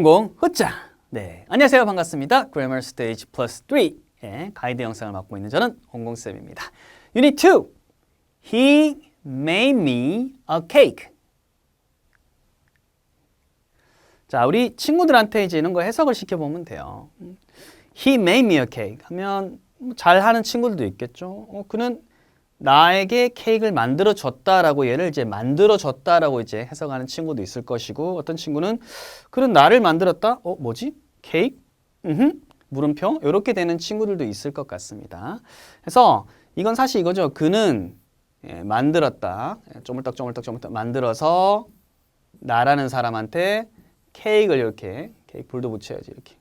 홍공 후짜. 네, 안녕하세요. 반갑습니다. Grammar Stage Plus 3의 가이드 영상을 맡고 있는 저는 홍공쌤입니다. Unit 2. He made me a cake. 자, 우리 친구들한테 이제 이런 거 해석을 시켜보면 돼요. He made me a cake 하면 잘하는 친구들도 있겠죠. 그는 나에게 케이크를 만들어 줬다라고 얘를 이제 만들어 줬다라고 이제 해석하는 친구도 있을 것이고, 어떤 친구는 그는 나를 만들었다? 뭐지? 케이크? 물음표? 이렇게 되는 친구들도 있을 것 같습니다. 그래서 이건 사실 이거죠. 그는 만들었다. 쪼물딱쪼물딱 만들어서 나라는 사람한테 케이크를 이렇게, 케이크 불도 붙여야지 이렇게.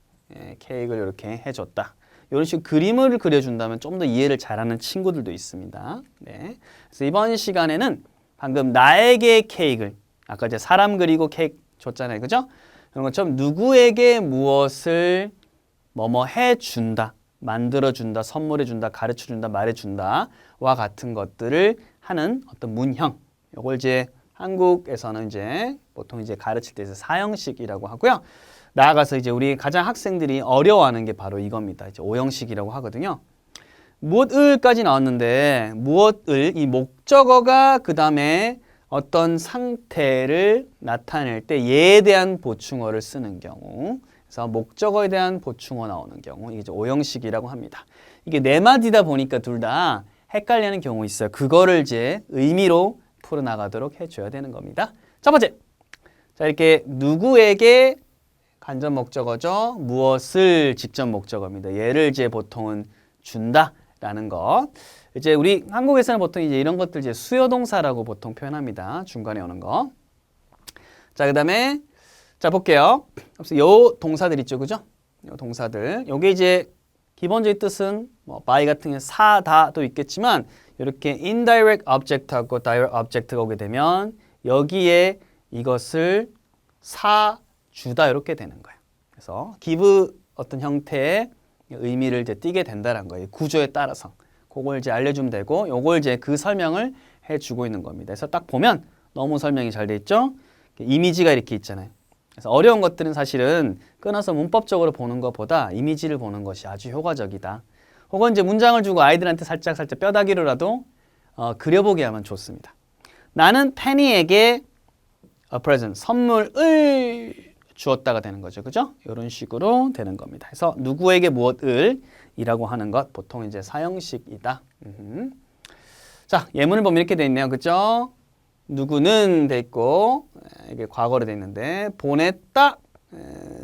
케이크를 이렇게 해줬다. 이런 식으로 그림을 그려준다면 좀 더 이해를 잘하는 친구들도 있습니다. 네. 그래서 이번 시간에는 방금 나에게 케이크를, 아까 이제 사람 그리고 케이크 줬잖아요. 그죠? 그런 것처럼 누구에게 무엇을 뭐뭐 해준다, 만들어준다, 선물해준다, 가르쳐준다, 말해준다 와 같은 것들을 하는 어떤 문형. 이걸 이제 한국에서는 이제 보통 이제 가르칠 때 사형식이라고 하고요. 나아가서 이제 우리 가장 학생들이 어려워하는 게 바로 이겁니다. 이제 오형식이라고 하거든요. 무엇을까지 나왔는데 무엇을 이 목적어가 그 다음에 어떤 상태를 나타낼 때 얘에 대한 보충어를 쓰는 경우, 그래서 목적어에 대한 보충어 나오는 경우 이게 이제 오형식이라고 합니다. 이게 네 마디다 보니까 둘 다 헷갈리는 경우 있어요. 그거를 이제 의미로 풀어나가도록 해줘야 되는 겁니다. 첫 번째, 자 이렇게 누구에게 간접 목적어죠. 무엇을 직접 목적어입니다. 얘를 이제 보통은 준다라는 것. 이제 우리 한국에서는 보통 이제 이런 것들 이제 수요동사라고 보통 표현합니다. 중간에 오는 거. 자, 그다음에 자 볼게요. 요 동사들 있죠, 그죠? 요 동사들. 요게 이제 기본적인 뜻은 뭐 by 같은 경우 사다도 있겠지만 이렇게 indirect object하고 direct object가 오게 되면 여기에 이것을 주다 이렇게 되는 거예요. 그래서 give 어떤 형태의 의미를 이제 띠게 된다는 거예요. 구조에 따라서. 그걸 이제 알려주면 되고, 요걸 이제 그 설명을 해주고 있는 겁니다. 그래서 딱 보면 너무 설명이 잘 돼 있죠? 이미지가 이렇게 있잖아요. 그래서 어려운 것들은 사실은 끊어서 문법적으로 보는 것보다 이미지를 보는 것이 아주 효과적이다. 혹은 이제 문장을 주고 아이들한테 살짝 뼈다귀로라도 그려보게 하면 좋습니다. 나는 페니에게 a present, 선물을 주었다가 되는 거죠. 그죠? 이런 식으로 되는 겁니다. 그래서 누구에게 무엇을 이라고 하는 것 보통 이제 사형식이다. 자, 예문을 보면 이렇게 돼 있네요. 그죠? 누구는 돼 있고 이게 과거로 돼 있는데 보냈다,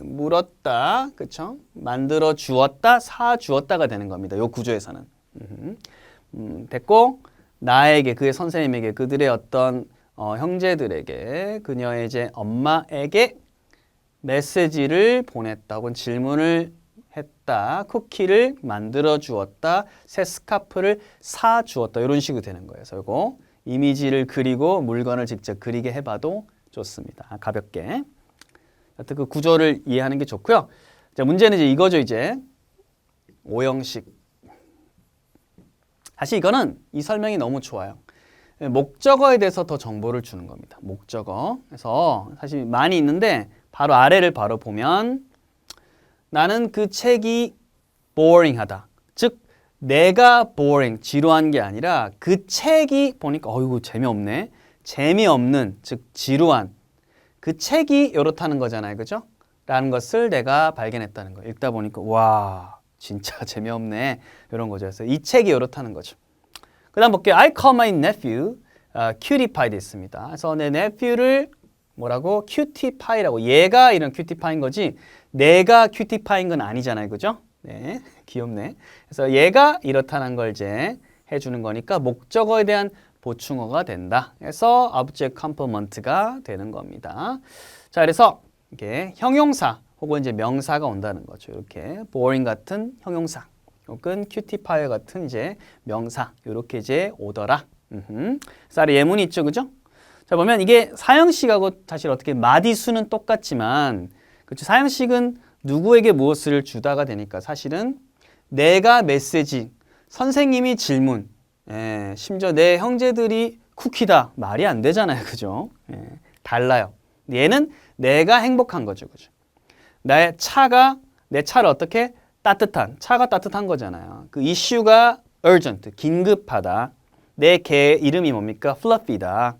물었다, 그렇죠? 만들어 주었다, 사 주었다가 되는 겁니다. 요 구조에서는. 됐고 나에게, 그의 선생님에게, 그들의 어떤 형제들에게, 그녀의 이제 엄마에게 메시지를 보냈다 혹은 질문을 했다, 쿠키를 만들어 주었다, 새 스카프를 사 주었다, 이런 식으로 되는 거예요. 그래서 이거 이미지를 그리고 물건을 직접 그리게 해봐도 좋습니다. 가볍게. 하여튼 그 구조를 이해하는 게 좋고요. 자, 문제는 이제 이거죠. 이제 오형식. 사실 이거는 이 설명이 너무 좋아요. 목적어에 대해서 더 정보를 주는 겁니다. 목적어. 그래서 사실 많이 있는데 바로 아래를 바로 보면 나는 그 책이 boring하다. 즉 내가 boring, 지루한 게 아니라 그 책이 보니까 어이구 재미없네. 재미없는, 즉 지루한 그 책이 이렇다는 거잖아요. 그죠? 라는 것을 내가 발견했다는 거예요. 읽다 보니까 와 진짜 재미없네. 이런 거죠. 그래서 이 책이 이렇다는 거죠. 그 다음 볼게요. I call my nephew cutie pie 됐습니다. 그래서 내 nephew를 뭐라고? cutie pie라고. 얘가 이런 cutie pie인 거지 내가 cutie pie인 건 아니잖아요. 그죠? 네, 귀엽네. 그래서 얘가 이렇다는 걸 이제 해주는 거니까 목적어에 대한 보충어가 된다. 그래서 object complement가 되는 겁니다. 자, 그래서 이게 형용사 혹은 이제 명사가 온다는 거죠. 이렇게 boring 같은 형용사 혹은 cutie pie 같은 이제 명사 이렇게 이제 오더라. 그래서 아래 예문이 있죠, 그죠? 자, 보면 이게 사형식하고 사실 어떻게 마디 수는 똑같지만, 그렇죠? 사형식은 누구에게 무엇을 주다가 되니까 사실은 내가 메시지, 선생님이 질문, 심지어 내 형제들이 쿠키다 말이 안 되잖아요, 그죠? 달라요. 얘는 내가 행복한 거죠, 그죠? 내 차를 어떻게 차가 따뜻한 거잖아요. 그 이슈가 urgent, 긴급하다. 내 개 이름이 뭡니까? fluffy다.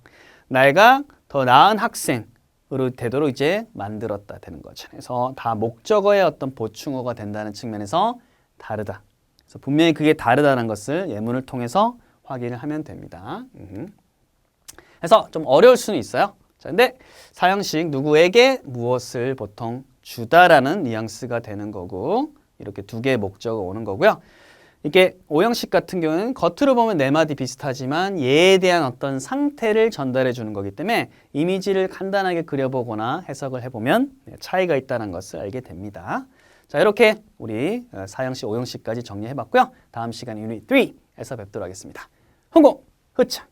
내가 더 나은 학생으로 되도록 이제 만들었다 되는 거죠. 그래서 다 목적어의 어떤 보충어가 된다는 측면에서 다르다. 그래서 분명히 그게 다르다는 것을 예문을 통해서 확인을 하면 됩니다. 그래서 좀 어려울 수는 있어요. 자, 근데 사형식 누구에게 무엇을 보통 주다라는 뉘앙스가 되는 거고 이렇게 두 개의 목적어가 오는 거고요. 이게 오형식 같은 경우는 겉으로 보면 네 마디 비슷하지만 얘에 대한 어떤 상태를 전달해 주는 거기 때문에 이미지를 간단하게 그려보거나 해석을 해보면 차이가 있다는 것을 알게 됩니다. 자, 이렇게 우리 사형식, 오형식까지 정리해봤고요. 다음 시간 유닛 3에서 뵙도록 하겠습니다. 홍보, 흐차!